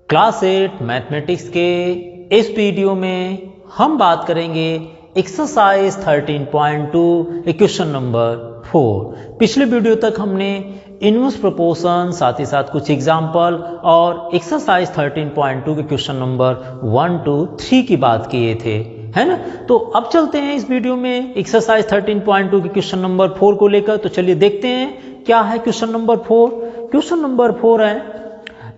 Class 8 mathematics के इस video में हम बात करेंगे एक्सरसाइज 13.2 क्वेश्चन नंबर 4। पिछले वीडियो तक हमने इनवर्स प्रोपोर्शन साथ ही साथ कुछ एग्जाम्पल और एक्सरसाइज 13.2 के क्वेश्चन नंबर 1 to 3 की बात किए थे, है ना। तो अब चलते हैं इस वीडियो में एक्सरसाइज 13.2 के क्वेश्चन नंबर 4 को लेकर। तो चलिए देखते हैं क्या है क्वेश्चन नंबर 4। क्वेश्चन नंबर 4 है,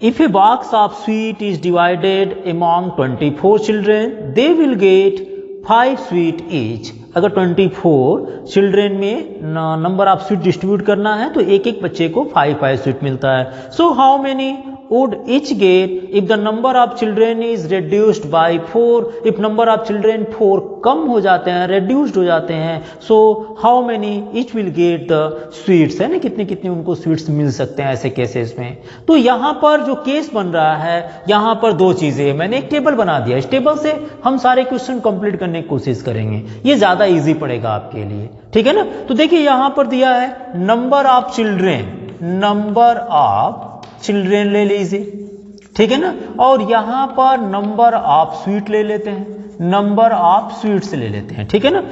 if a box of sweet is divided among 24 children, they will get 5 sweet each। अगर 24 चिल्ड्रेन में नंबर ऑफ स्वीट डिस्ट्रीब्यूट करना है तो एक एक बच्चे को 5 स्वीट मिलता है। So how many would each get if the number of children is reduced by 4? if number of children 4 कम हो जाते हैं, reduced हो जाते हैं, so how many each will get the sweets, है ना, कितने कितने उनको स्वीट्स मिल सकते हैं ऐसे केसेस में। तो यहाँ पर जो केस बन रहा है, यहाँ पर दो चीजें, मैंने एक टेबल बना दिया, इस टेबल से हम सारे क्वेश्चन कंप्लीट करने की कोशिश करेंगे, ये ज्यादा इजी पड़ेगा आपके लिए, ठीक है ना। तो देखिए यहाँ पर दिया है number of children, number of children ले लीजिए, ठीक है ना, और यहां पर नंबर ऑफ स्वीट ले लेते हैं, नंबर ऑफ स्वीट्स ले लेते हैं, ठीक है ना।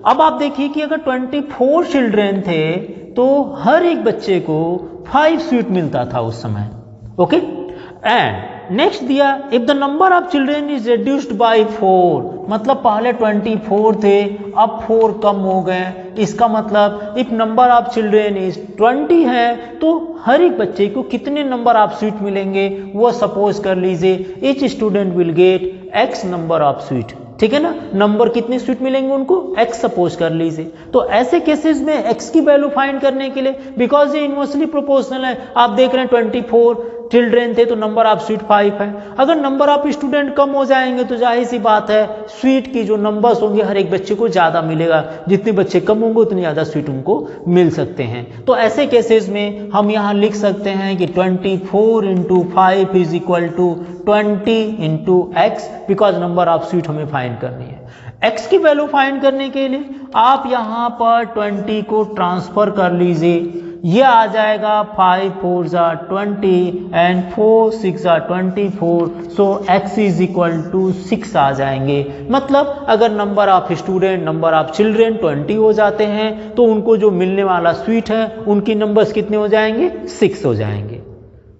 अब आप देखिए कि अगर 24 चिल्ड्रेन थे तो हर एक बच्चे को 5 स्वीट मिलता था उस समय, ओके। एंड नेक्स्ट दिया, if the number of children is reduced by 4, मतलब पहले 24 थे अब 4 कम हो गए, इसका मतलब if number of children is 20 है तो हर एक बच्चे को कितने नंबर ऑफ स्वीट मिलेंगे, वो सपोज कर लीजिए each student will get x number of sweet, ठीक है ना। नंबर कितने स्वीट मिलेंगे उनको, x सपोज कर लीजिए। तो ऐसे केसेस में x की वैल्यू फाइंड करने के लिए, बिकॉज ये इनवर्सली प्रोपोर्शनल है, आप देख रहे हैं 24 चिल्ड्रेन थे तो नंबर ऑफ स्वीट 5 है। अगर नंबर ऑफ स्टूडेंट कम हो जाएंगे तो जाहिर सी बात है स्वीट की जो नंबर्स होंगे हर एक बच्चे को ज्यादा मिलेगा, जितने बच्चे कम होंगे उतनी ज्यादा स्वीट उनको मिल सकते हैं। तो ऐसे केसेस में हम यहाँ लिख सकते हैं कि 24 into 5 is equal to 20 into x, because number of sweet हमें फाइंड करनी है। x की वैल्यू फाइंड करने के लिए आप यहाँ पर 20 को ट्रांसफर कर लीजिए, ये आ जाएगा 5 4 20 and 4 6 24, so x is equal to 6 आ जाएंगे। मतलब अगर number of student, number of children 20 हो जाते हैं तो उनको जो मिलने वाला स्वीट है उनकी नंबर्स कितने हो जाएंगे, 6 हो जाएंगे।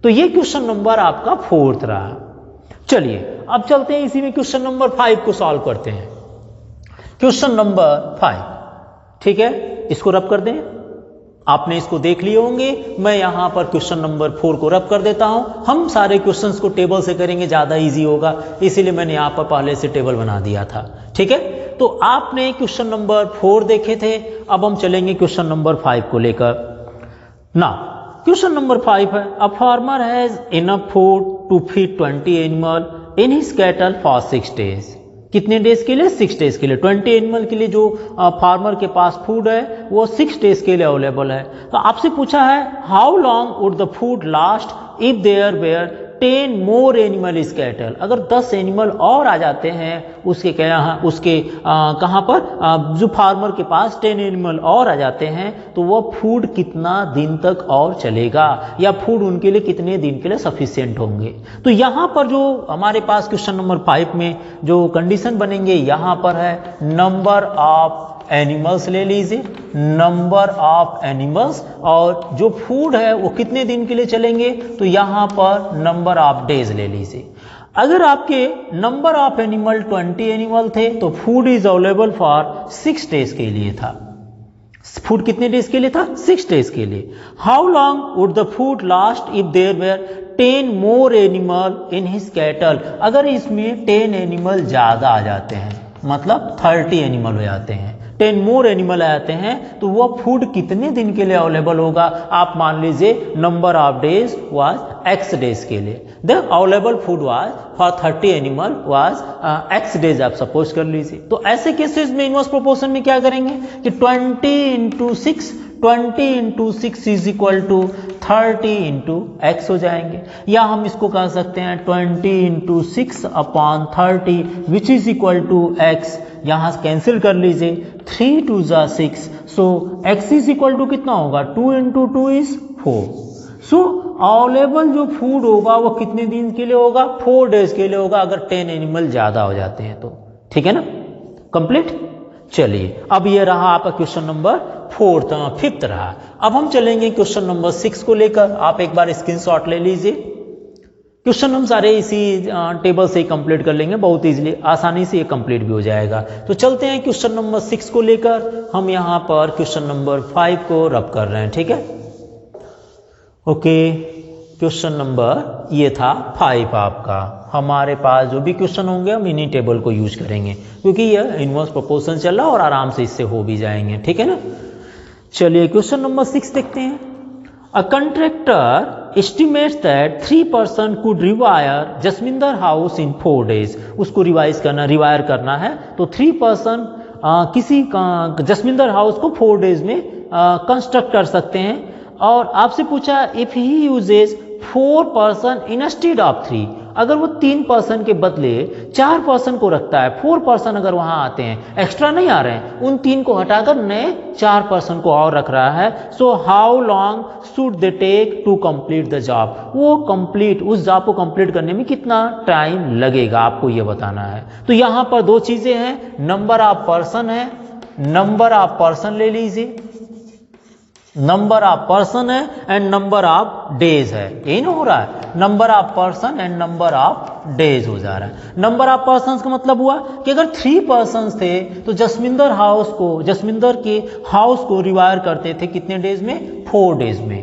तो ये क्वेश्चन नंबर आपका 4 रहा। चलिए अब चलते हैं इसी में क्वेश्चन नंबर 5 को सॉल्व करते हैं। क्वेश्चन नंबर 5, ठीक है, इसको रब कर दें। आपने इसको देख लिए होंगे, मैं यहां पर क्वेश्चन नंबर 4 को रब कर देता हूं। हम सारे क्वेश्चंस को टेबल से करेंगे, ज्यादा इजी होगा, इसीलिए मैंने यहां पर पहले से टेबल बना दिया था, ठीक है। तो आपने क्वेश्चन नंबर 4 देखे थे, अब हम चलेंगे क्वेश्चन नंबर 5 को लेकर ना। क्वेश्चन नंबर 5 है, a farmer has enough food to feed 20 animal in his cattle for 6 days. कितने डेज के लिए, 6 डेज के लिए। 20 एनिमल के लिए जो फार्मर के पास फूड है वो 6 डेज के लिए अवेलेबल है। तो आपसे पूछा है how long would the food last if there were 10 more animal is cattle. अगर 10 एनिमल और आ जाते हैं उसके कहाँ पर जो फार्मर के पास 10 एनिमल और आ जाते हैं तो वो फूड कितना दिन तक और चलेगा, या फूड उनके लिए कितने दिन के लिए सफिशिएंट होंगे। तो यहाँ पर जो हमारे पास क्वेश्चन नंबर 5 में जो कंडीशन बनेंगे, यहाँ पर है नंबर ऑफ एनिमल्स ले लीजिए, नंबर ऑफ एनिमल्स, और जो फूड है वो कितने दिन के लिए चलेंगे, तो यहां पर नंबर ऑफ डेज ले लीजिए। अगर आपके नंबर ऑफ एनिमल 20 एनिमल थे तो food is available for 6 days के लिए था। फूड कितने डेज के लिए था, 6 डेज के लिए। How long would the food last if there were 10 more animal in his cattle. अगर इसमें 10 एनिमल ज्यादा आ जाते हैं, मतलब 30 एनिमल हो जाते हैं, 10 मोर एनिमल आ जाते हैं, तो वह फूड कितने दिन के लिए अवेलेबल होगा। आप मान लीजिए number of days was x days के लिए, the available food was for 30 animal was x days, आप सपोज कर लीजिए। तो ऐसे केसेस में इनवर्स प्रोपोर्शन में क्या करेंगे कि 20 into 6 is equal to 30 into x हो जाएंगे, या हम इसको कह सकते हैं 20 into 6 upon 30 which is equal to x. यहां कैंसिल कर लीजिए, 3 2 6, so x is equal to कितना होगा, 2 इंटू 2 इज 4, सो अवेलेबल जो फूड होगा वो कितने दिन के लिए होगा, 4 डेज के लिए होगा, अगर 10 एनिमल ज़्यादा हो जाते हैं तो। ठीक है ना, कंप्लीट। चलिए अब ये रहा आपका क्वेश्चन नंबर 5th रहा। अब हम चलेंगे क्वेश्चन नंबर 6 को लेकर। आप एक बार स्क्रीनशॉट ले लीजिए। क्वेश्चन हम सारे इसी टेबल से ही कंप्लीट कर लेंगे, बहुत इजीली, आसानी से ये कंप्लीट भी हो जाएगा। तो चलते हैं क्वेश्चन नंबर 6 को लेकर। हम यहाँ पर क्वेश्चन नंबर 5 को रब कर रहे हैं। ठीक है, ओके। क्वेश्चन नंबर ये था 5 आपका। हमारे पास जो भी क्वेश्चन होंगे हम इन्हीं टेबल को यूज करेंगे, क्योंकि यह इनवर्स प्रोपोर्शन चल रहा है और आराम से इससे हो भी जाएंगे। ठीक है ना, चलिए क्वेश्चन नंबर 6 देखते हैं। A contractor estimates that 3 person could rewire Jasminder house in 4 days। उसको रिवाइज करना, रिवायर करना है, तो 3 person किसी जसमिंदर हाउस को 4 डेज में कंस्ट्रक्ट कर सकते हैं। और आपसे पूछा if he uses 4 person instead of 3, अगर वो 3 पर्सन के बदले 4 पर्सन को रखता है, 4 पर्सन अगर वहां आते हैं, एक्स्ट्रा नहीं आ रहे हैं, उन 3 को हटाकर नए 4 पर्सन को और रख रहा है। So how long should they take to complete the job, वो कंप्लीट, उस जॉब को कंप्लीट करने में कितना टाइम लगेगा, आपको ये बताना है। तो यहां पर 2 चीजें हैं, नंबर ऑफ पर्सन है, नंबर ऑफ पर्सन ले लीजिए, नंबर ऑफ पर्सन है एंड नंबर ऑफ डेज है। यही ना हो रहा है, number of person and number of days हो जा रहा है। नंबर ऑफ पर्सन का मतलब हुआ कि अगर 3 पर्सन थे तो जसमिंदर हाउस को, जसमिंदर के हाउस को रिवायर करते थे कितने डेज में, 4 डेज में।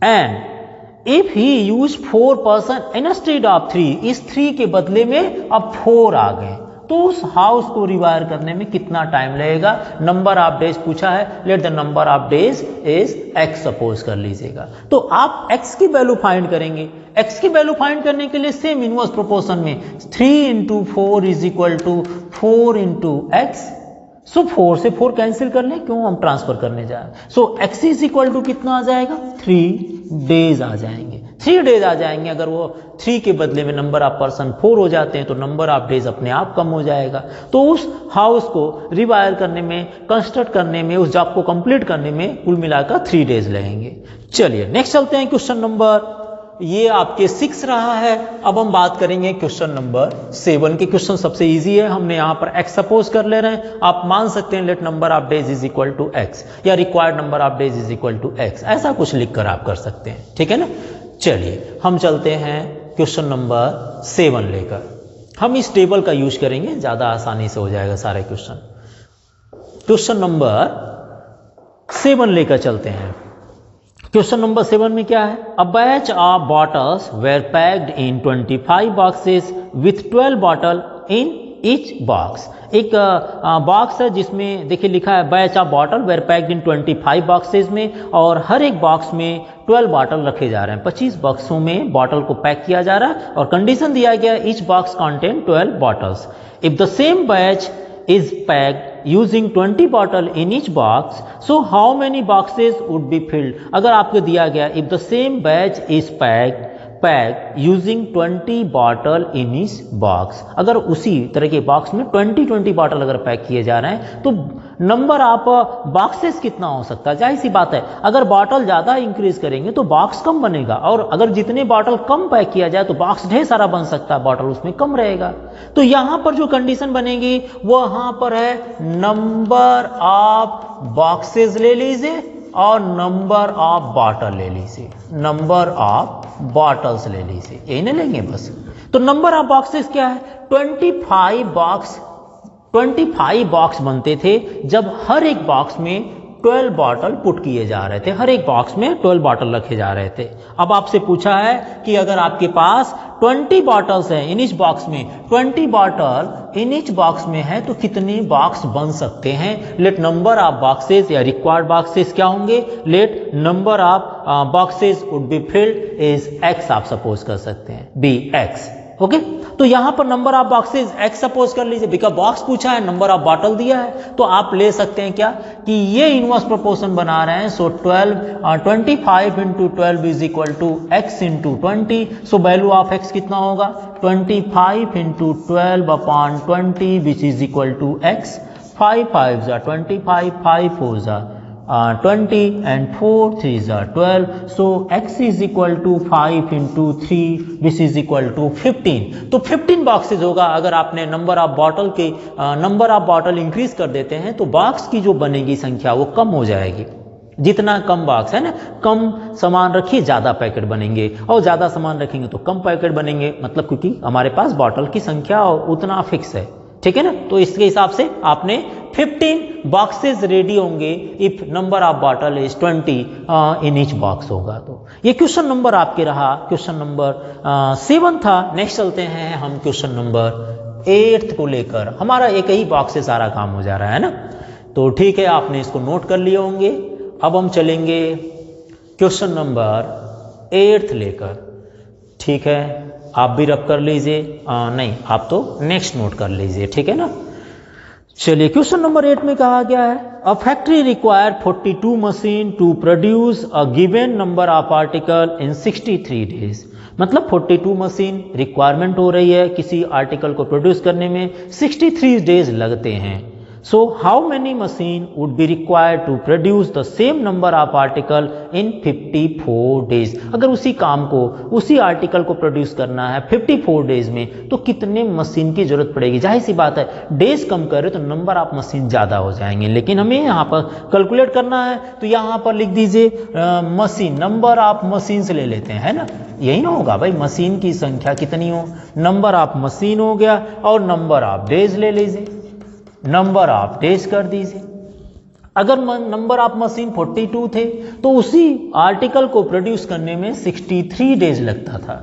And if he use 4 person instead of 3, इस 3 के बदले में अब 4 आ गए, तो उस हाउस को रिवायर करने में कितना टाइम लगेगा। नंबर ऑफ डेज पूछा है, let the number of days is x suppose कर लीजिएगा। तो आप x की वैल्यू फाइंड करेंगे। x की वैल्यू फाइंड करने के लिए सेम इनवर्स प्रोपोर्शन में 3 × 4 इज इक्वल टू 4 × x। सो 4 से 4 कैंसिल कर लें, क्यों, हम ट्रांसफर करने जा रहे हैं। सो x इज इक्वल टू कितना आ जाएगा, 3 डेज आ जाएंगे। 3 डेज आ जाएंगे। अगर वो 3 के बदले में नंबर ऑफ पर्सन 4 हो जाते हैं तो नंबर ऑफ डेज अपने आप कम हो जाएगा। तो उस हाउस को रिवायर करने में, कंस्ट्रक्ट करने में, उस जॉब को कंप्लीट करने में कुल मिलाकर 3 डेज लगेंगे। चलिए नेक्स्ट चलते हैं। क्वेश्चन नंबर ये आपके 6 रहा है। अब हम बात करेंगे क्वेश्चन नंबर 7 के। क्वेश्चन सबसे इजी है, हमने यहां पर x सपोज कर ले रहे हैं। आप मान सकते हैं let number of days is equal to x या required number of days is equal to x, ऐसा कुछ लिखकर आप कर सकते हैं। ठीक है ना, चलिए हम चलते हैं क्वेश्चन नंबर 7 लेकर। हम इस टेबल का यूज करेंगे, ज्यादा आसानी से हो जाएगा सारे क्वेश्चन। क्वेश्चन नंबर 7 लेकर चलते हैं। क्वेश्चन नंबर 7 में क्या है, a batch of bottles were packed in 25 boxes with 12 bottle in each box. एक बॉक्स है जिसमें देखिए लिखा है batch of bottle were packed in 25 boxes में, और हर एक बॉक्स में 12 बॉटल रखे जा रहे हैं। 25 बॉक्सों में बॉटल को पैक किया जा रहा है और कंडीशन दिया गया each box contain 12 bottles. If the same batch is packed using 20 bottle in each box, so how many boxes would be filled। अगर आपको दिया गया if the same batch is packed using 20 bottle in each box, अगर उसी तरह के box में 20 bottle अगर पैक किए जा रहे हैं तो नंबर ऑफ बॉक्सेस कितना हो सकता है। जाहिर सी बात है, अगर बॉटल ज्यादा इंक्रीज करेंगे तो बॉक्स कम बनेगा, और अगर जितने बॉटल कम पैक किया जाए तो बॉक्स ढेर सारा बन सकता है, बॉटल उसमें कम रहेगा। तो यहां पर जो कंडीशन बनेगी वो यहां पर है नंबर ऑफ बॉक्सेस ले लीजिए और नंबर ऑफ बॉटल ले लीजिए, नंबर ऑफ बॉटल्स ले लीजिए, यही ना लेंगे बस। तो नंबर ऑफ बॉक्सेस क्या है, 25 बॉक्स बनते थे जब हर एक बॉक्स में 12 बॉटल पुट किए जा रहे थे, हर एक बॉक्स में 12 बॉटल रखे जा रहे थे। अब आपसे पूछा है कि अगर आपके पास 20 बॉटल्स हैं इन इच बॉक्स में, 20 बॉटल इन इच बॉक्स में है तो कितने बॉक्स बन सकते हैं। लेट नंबर ऑफ बॉक्सेस या रिक्वायर्ड बॉक्सेस क्या होंगे, late number of boxes would be filled is x, आप सपोज कर सकते हैं बी x। ओके, तो यहां पर number of boxes x suppose कर लीजिए, बिकॉज बॉक्स पूछा है, नंबर ऑफ बॉटल दिया है, तो आप ले सकते हैं क्या कि ये इनवर्स प्रोपोर्शन बना रहे हैं। So 25 × 12 is equal to x × 20। So value of x कितना होगा, 25 × 12/20 which is equal to x। 5 5 25, 5 4 20 and 4 3s are 12. So x is equal to 5 into 3 which is equal to 15. तो 15 बॉक्सेस होगा। अगर आपने नंबर ऑफ बॉटल इंक्रीज कर देते हैं तो बॉक्स की जो बनेगी संख्या वो कम हो जाएगी। जितना कम बॉक्स है ना, कम सामान रखिए ज़्यादा पैकेट बनेंगे, और ज़्यादा सामान रखेंगे तो कम पैकेट बनेंगे, मतलब क्योंकि हमारे पास बॉटल की संख्या उतना फिक्स है, ठीक है ना। तो इसके हिसाब से आपने 15 बॉक्सेस रेडी होंगे if number of bottle is 20 in each box होगा। तो ये क्वेश्चन नंबर आपके रहा, क्वेश्चन नंबर 7 था। नेक्स्ट चलते हैं हम क्वेश्चन नंबर 8 को लेकर। हमारा एक ही बॉक्स से सारा काम हो जा रहा है ना, तो ठीक है, आपने इसको नोट कर लिए होंगे। अब हम चलेंगे क्वेश्चन नंबर 8 लेकर, ठीक है। आप भी रब कर लीजिए, नहीं आप तो नेक्स्ट नोट कर लीजिए, ठीक है ना। चलिए क्वेश्चन नंबर 8 में कहा गया है a factory require 42 machine to produce a given number of article in 63 days. मतलब 42 मशीन रिक्वायरमेंट हो रही है किसी आर्टिकल को प्रोड्यूस करने में, 63 डेज लगते हैं। So how many machine would be required to produce the same number of article in 54 days? अगर उसी काम को, उसी आर्टिकल को प्रोड्यूस करना है 54 डेज में तो कितने मशीन की जरूरत पड़ेगी। जाहिर सी बात है, डेज कम करे तो नंबर ऑफ मशीन ज़्यादा हो जाएंगे, लेकिन हमें यहाँ पर कैलकुलेट करना है तो यहाँ पर लिख दीजिए मशीन, नंबर ऑफ मशीन से ले लेते हैं, है ना। यही ना होगा भाई, मशीन की संख्या कितनी हो, नंबर ऑफ मशीन हो गया, और नंबर ऑफ डेज ले लीजिए, नंबर ऑफ डेज कर दीजिए। अगर नंबर ऑफ मशीन 42 थे तो उसी आर्टिकल को प्रोड्यूस करने में 63 डेज लगता था।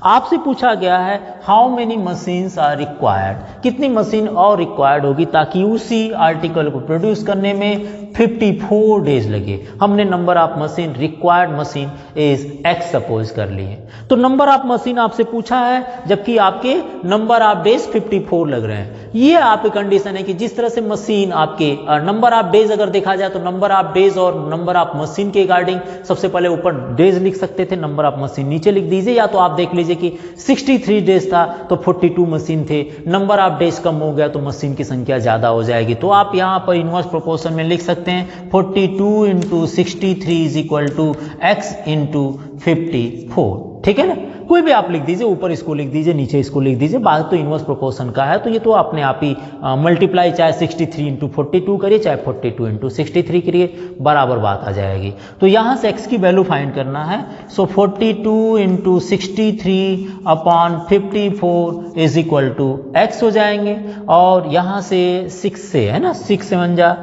आपसे पूछा गया है how many machines are required, कितनी मशीन और रिक्वायर्ड होगी ताकि उसी आर्टिकल को प्रोड्यूस करने में 54 डेज लगे। हमने number of machine, required machine is x suppose कर लिए। तो नंबर ऑफ मशीन आपसे पूछा है जबकि आपके नंबर ऑफ डेज 54 लग रहे हैं। ये आपकी कंडीशन है कि जिस तरह से मशीन आपके नंबर ऑफ डेज अगर देखा जाए तो नंबर ऑफ डेज और नंबर ऑफ मशीन के रिगार्डिंग सबसे पहले ऊपर डेज लिख सकते थे, नंबर ऑफ मशीन नीचे लिख दीजिए, या तो आप देख लीजिए कि 63 डेज था तो 42 मशीन थे, नंबर ऑफ डेज कम हो गया तो मशीन की संख्या ज्यादा हो जाएगी। तो आप यहां पर इनवर्स प्रोपोर्शन में लिख सकते हैं 42 into 63 is equal to x into 54, ठीक है ना। कोई भी आप लिख दीजिए, ऊपर इसको लिख दीजिए, नीचे इसको लिख दीजिए, बात तो इनवर्स प्रोपोर्शन का है तो ये तो अपने आप ही मल्टीप्लाई चाहे 63 इंटू 42 करिए चाहे 42 इंटू 63 करिए, बराबर बात आ जाएगी। तो यहाँ से x की वैल्यू फाइंड करना है। So 42 into 63 upon 54 is equal to x हो जाएंगे, और यहाँ से 6 से, है ना, 6 7 जा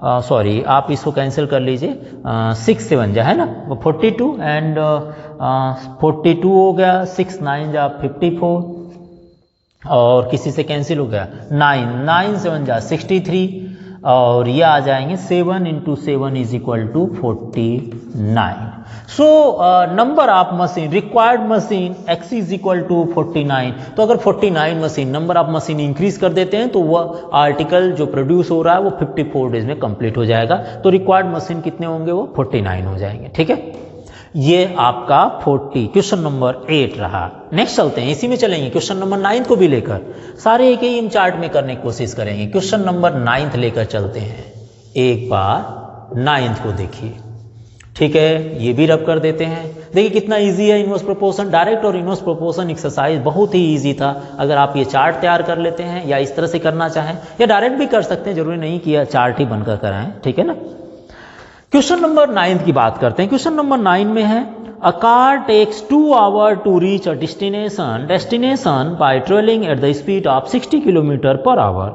सॉरी आप इसको कैंसिल कर लीजिए, 6 7 जा, है ना, 42 एंड 42 हो गया, 6 9 जा 54, और किसी से कैंसिल हो गया 9 7 जा 63, और ये आ जाएंगे 7 into 7 is equal to 49। So number of machine, required machine x is equal to 49। तो अगर 49 machine, number of machine increase कर देते हैं तो वह आर्टिकल जो प्रोड्यूस हो रहा है वो 54 डेज में कंप्लीट हो जाएगा। तो रिक्वायर्ड मशीन कितने होंगे, वो 49 हो जाएंगे, ठीक है। ये आपका 40 क्वेश्चन नंबर 8 रहा। नेक्स्ट चलते हैं, इसी में चलेंगे क्वेश्चन नंबर 9 को भी लेकर, सारे एक ही चार्ट में करने की कोशिश करेंगे। क्वेश्चन नंबर 9 लेकर चलते हैं, एक बार 9 को देखिए, ठीक है। ये भी रब कर देते हैं, देखिए कितना इजी है इनवर्स प्रोपोर्शन। डायरेक्ट और इनवर्स प्रोपोर्शन एक्सरसाइज बहुत ही इजी था। अगर आप ये चार्ट तैयार कर लेते हैं या इस तरह से करना चाहें या डायरेक्ट भी कर सकते हैं, जरूरी नहीं कि चार्ट ही बनकर कराएं, ठीक है ना। क्वेश्चन नंबर 9 की बात करते हैं। क्वेश्चन नंबर 9 में है a car takes 2 hour to reach a destination by travelling at the speed of 60 kilometre per hour.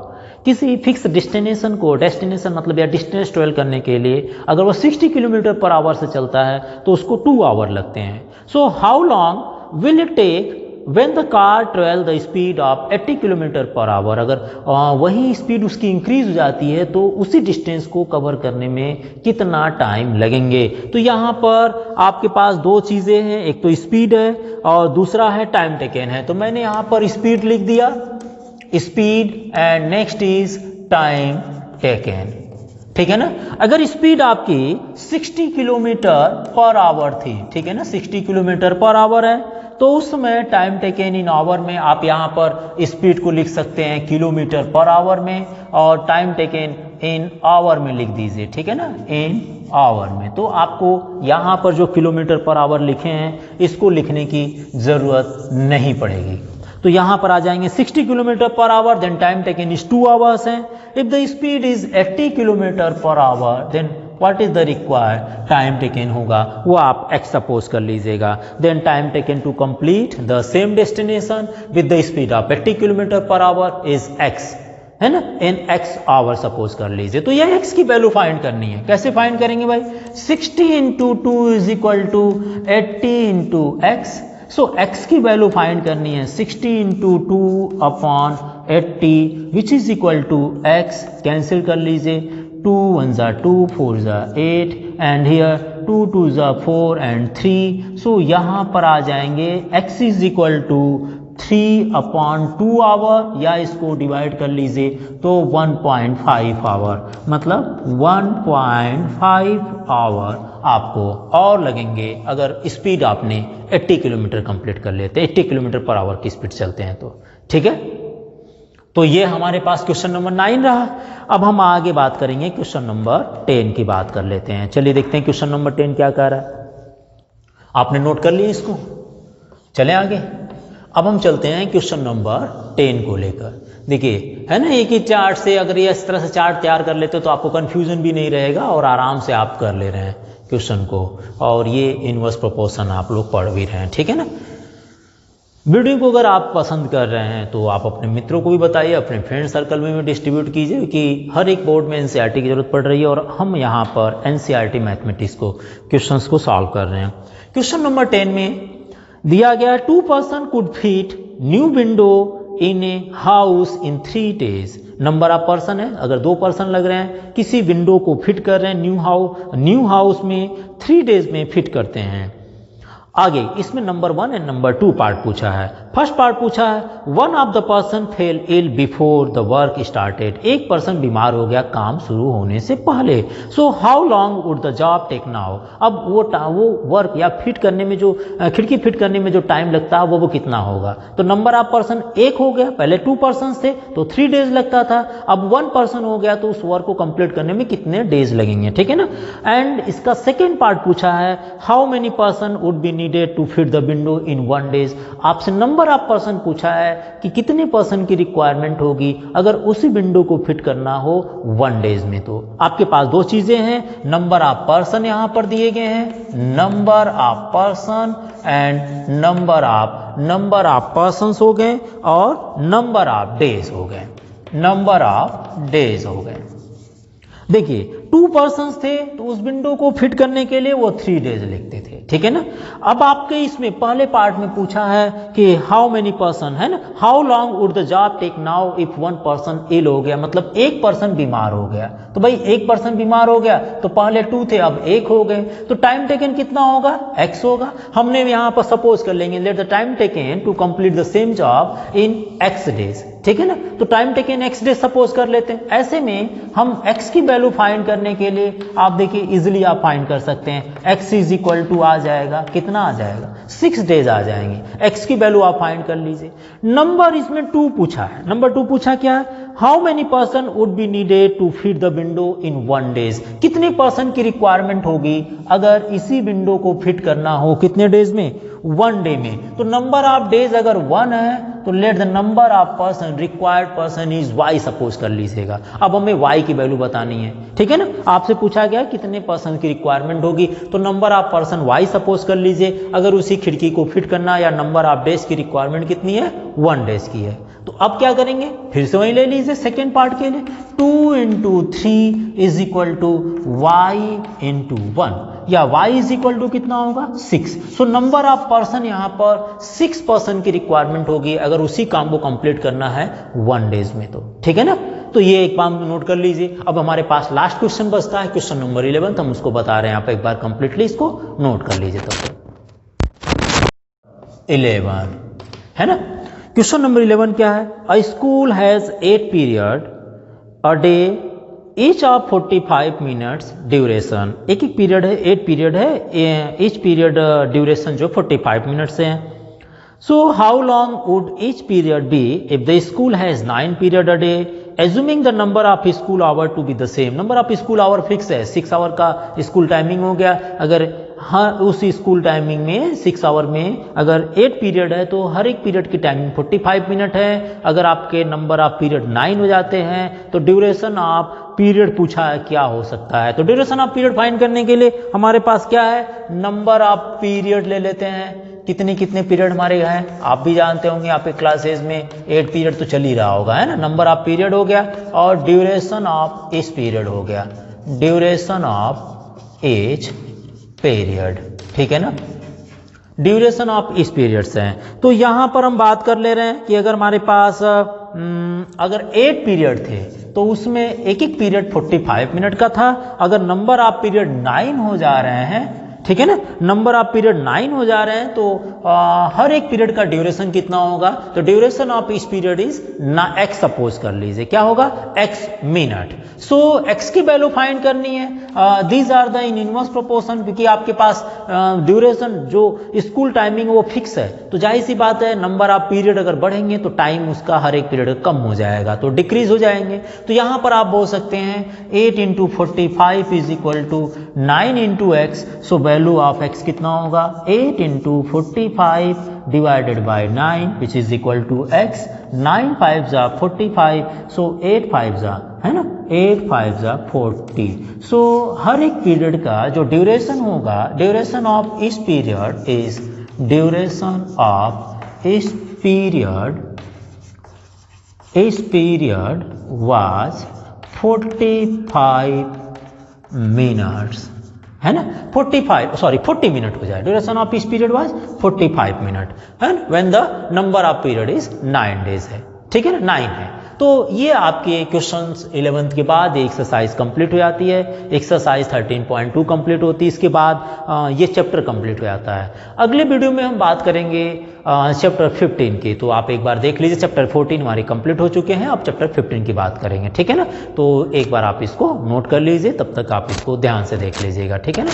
किसी फिक्स डेस्टिनेशन को, डेस्टिनेशन मतलब या डिस्टेंस ट्रेवल करने के लिए अगर वो 60 किलोमीटर पर आवर से चलता है तो उसको 2 आवर लगते हैं। So how long will it take when the car travel the speed of 80 kilometre per hour. अगर वही स्पीड उसकी इंक्रीज हो जाती है तो उसी डिस्टेंस को कवर करने में कितना टाइम लगेंगे। तो यहाँ पर आपके पास दो चीज़ें हैं, एक तो स्पीड है और दूसरा है टाइम टेकन है। तो मैंने यहाँ पर स्पीड लिख दिया, speed, and next is time taken, ठीक है ना। अगर स्पीड आपकी 60 किलोमीटर पर आवर थी, ठीक है ना, 60 किलोमीटर पर आवर है तो उस समय टाइम टेकन इन आवर में आप यहाँ पर स्पीड को लिख सकते हैं किलोमीटर पर आवर में, और टाइम टेकन इन आवर में लिख दीजिए, ठीक है ना, इन आवर में। तो आपको यहाँ पर जो किलोमीटर पर आवर लिखे हैं इसको लिखने की ज़रूरत नहीं पड़ेगी। तो यहाँ पर आ जाएंगे 60 kilometre per hour, then time taken is 2 hours है। If the speed is 80 kilometre per hour then what is the required time taken होगा, वो आप x सपोज कर लीजिएगा। Then time taken to complete the same destination with the speed of 80 kilometre per hour is x, है ना, इन x our suppose कर लीजिए। तो यह x की वैल्यू फाइंड करनी है। कैसे फाइंड करेंगे भाई, 60 into 2 is equal to 80 into x. So x की वैल्यू फाइंड करनी है 60 into 2 upon 80 which is equal to x। Cancel कर लीजिए, 2 1 ज़ा 2, 4 ज़ा 8 एंड हियर 2 2 ज़ा 4 एंड 3। सो यहाँ पर आ जाएंगे x is equal to 3 upon 2 hour, या इसको डिवाइड कर लीजिए तो 1.5 आवर, मतलब 1.5 आवर आपको और लगेंगे अगर स्पीड आपने 80 किलोमीटर कंप्लीट कर लेते, 80 किलोमीटर पर आवर की स्पीड चलते हैं तो, ठीक है। तो ये हमारे पास क्वेश्चन नंबर 9 रहा। अब हम आगे बात करेंगे क्वेश्चन नंबर 10 की बात कर लेते हैं। चलिए देखते हैं क्वेश्चन नंबर 10 क्या कह रहा है। आपने नोट कर लिया इसको, चलें आगे। अब हम चलते हैं क्वेश्चन नंबर 10 को लेकर। देखिए है ना, एक ही चार्ट से अगर ये इस तरह से चार्ट तैयार कर लेते तो आपको कंफ्यूजन भी नहीं रहेगा और आराम से आप कर ले रहे हैं क्वेश्चन को, और ये इनवर्स प्रोपोर्शन आप लोग पढ़ भी रहे हैं, ठीक है ना। वीडियो को अगर आप पसंद कर रहे हैं तो आप अपने मित्रों को भी बताइए, अपने फ्रेंड सर्कल में भी डिस्ट्रीब्यूट कीजिए कि हर एक बोर्ड में एनसीईआरटी की जरूरत पड़ रही है और हम यहाँ पर एनसीईआरटी मैथमेटिक्स को क्वेश्चंस को सॉल्व कर रहे हैं। क्वेश्चन नंबर 10 में दिया गया 2 person could fit new window in a house in 3 days। Number of person है, अगर 2 पर्सन लग रहे हैं किसी विंडो को फिट कर रहे हैं न्यू हाउस में 3 days में फिट करते हैं। आगे इसमें नंबर 1 एंड नंबर 2 पार्ट पूछा है। फर्स्ट पार्ट पूछा है one of the person fell ill before the work started. एक पर्सन बीमार हो गया काम शुरू होने से पहले। So how long would the job take now. अब वो वर्क या फिट करने में जो खिड़की फिट करने में जो टाइम लगता है वो कितना होगा। तो नंबर ऑफ पर्सन 1 हो गया, पहले 2 पर्सन थे तो 3 days लगता था, अब 1 पर्सन हो गया तो उस वर्क को कंप्लीट करने में कितने डेज लगेंगे, ठीक है ना। एंड इसका सेकेंड पार्ट पूछा है how many person would be needed to fit the window in 1 day। आपसे नंबर ऑफ पर्सन पूछा है कि कितने पर्सन की रिक्वायरमेंट होगी अगर उसी विंडो को फिट करना हो 1 days में। तो आपके पास 2 चीजें हैं, नंबर ऑफ पर्सन यहां पर दिए गए हैं, number of person and number of persons हो गए और नंबर ऑफ डेज हो गए, नंबर ऑफ डेज हो गए। देखिए 2 पर्सन्स थे तो उस विंडो को फिट करने के लिए वो 3 days लिखते थे, ठीक है ना। अब आपके इसमें पहले पार्ट में पूछा है कि हाउ मेनी पर्सन, है ना, how long would the job take now if 1 person ill हो गया, मतलब 1 पर्सन बीमार हो गया। तो भाई 1 पर्सन बीमार हो गया तो पहले 2 थे अब 1 हो गए, तो टाइम टेकन कितना होगा, x होगा। हमने यहाँ पर सपोज कर लेंगे let the time taken to complete the same job in x days, ठीक है ना। तो time taken x days suppose कर लेते हैं। ऐसे में हम x की वैल्यू फाइंड करने के लिए आप देखिए इजिली आप फाइंड कर सकते हैं। x इज इक्वल टू आ जाएगा, कितना आ जाएगा, 6 days आ जाएंगे। x की वैल्यू आप फाइंड कर लीजिए। नंबर इसमें 2 पूछा है, नंबर 2 पूछा क्या है, how many person would be needed to fit the window in 1 day। कितने पर्सन की रिक्वायरमेंट होगी अगर इसी विंडो को फिट करना हो कितने डेज में, 1 day में। तो नंबर ऑफ डेज अगर 1 है तो let the number of person required person is y suppose कर लीजिएगा। अब हमें y की वैल्यू बतानी है, ठीक है ना। आपसे पूछा गया कितने पर्सन की रिक्वायरमेंट होगी तो number of person y suppose कर लीजिए। अगर उसी खिड़की को फिट करना या नंबर ऑफ डेज की रिक्वायरमेंट कितनी है, 1 days की है। तो अब क्या करेंगे, फिर से वही ले लीजिए सेकेंड पार्ट के लिए, 2 into 3 is equal to y into 1, या y इज इक्वल टू कितना होगा, 6। सो नंबर ऑफ पर्सन यहाँ पर 6 पर्सन की रिक्वायरमेंट होगी अगर उसी काम को कंप्लीट करना है 1 days में, तो ठीक है ना। तो ये एक बार नोट कर लीजिए। अब हमारे पास लास्ट क्वेश्चन बचता है, क्वेश्चन नंबर 11, हम उसको बता रहे हैं, आप एक बार कंप्लीटली इसको नोट कर लीजिए। तब 11 है ना। क्वेश्चन नंबर 11 क्या है, अ school has 8 period a day each of 45 minutes duration. एक पीरियड है, 8 पीरियड है, ईच पीरियड ड्यूरेशन जो 45 मिनट्स है। So how long would each period be if the school has 9 period a day assuming the number of school hour to be the same, number of school hour fix है, 6 our का school timing हो गया। अगर हाँ उस school timing में 6 our में अगर 8 पीरियड है तो हर एक पीरियड की टाइमिंग 45 मिनट है। अगर आपके नंबर ऑफ पीरियड 9 हो जाते हैं तो ड्यूरेशन ऑफ पीरियड पूछा है क्या हो सकता है। तो ड्यूरेशन ऑफ पीरियड फाइंड करने के लिए हमारे पास क्या है, नंबर ऑफ पीरियड ले लेते हैं। कितने कितने पीरियड हमारे हैं आप भी जानते होंगे, आपके क्लासेस में 8 पीरियड तो चल ही रहा होगा, है ना। नंबर ऑफ पीरियड हो गया और ड्यूरेशन ऑफ इस पीरियड हो गया, ड्यूरेशन ऑफ एज पीरियड, ठीक है ना। ड्यूरेशन ऑफ इस पीरियड्स हैं। तो यहां पर हम बात कर ले रहे हैं कि अगर हमारे पास अगर 8 पीरियड थे तो उसमें एक एक पीरियड 45 मिनट का था। अगर नंबर ऑफ पीरियड 9 हो जा रहे हैं, ठीक है ना, नंबर ऑफ पीरियड 9 हो जा रहे हैं तो हर एक पीरियड का ड्यूरेशन कितना होगा, तो ड्यूरेशन ऑफ इस पीरियड इज ना x सपोज कर लीजिए, क्या होगा x मिनट। सो x की वैल्यू फाइंड करनी है, these are the in inverse proportion, क्योंकि आपके पास ड्यूरेशन जो स्कूल टाइमिंग वो फिक्स है, तो जाहिर सी बात है नंबर ऑफ पीरियड अगर बढ़ेंगे तो टाइम उसका हर एक पीरियड कम हो जाएगा, तो डिक्रीज हो जाएंगे। तो यहां पर आप बोल सकते हैं 8 into 45 is equal to 9 into x. So value of x कितना होगा, 8 into 45 divided by 9 which is equal to x। 9 5 जा 45, सो 8 5 जा, है ना, 8 5 जा 40। सो हर एक पीरियड का जो ड्यूरेशन होगा, ड्यूरेशन ऑफ इस पीरियड इज ड्यूरेशन ऑफ इस पीरियड वाज 45 मिनट्स, है ना। 40 मिनट हो जाए, ड्यूरेशन ऑफ इस पीरियड वाज 45 मिनट, है ना, when the number of period is 9 days है, ठीक है ना, 9 है। तो ये आपके क्वेश्चंस 11th के बाद ये एक्सरसाइज कंप्लीट हो जाती है, एक्सरसाइज 13.2 कंप्लीट होती है, इसके बाद ये चैप्टर कंप्लीट हो जाता है। अगले वीडियो में हम बात करेंगे चैप्टर 15 की, तो आप एक बार देख लीजिए, चैप्टर 14 हमारे कंप्लीट हो चुके हैं, अब चैप्टर 15 की बात करेंगे, ठीक है ना। तो एक बार आप इसको नोट कर लीजिए, तब तक आप इसको ध्यान से देख लीजिएगा, ठीक है ना।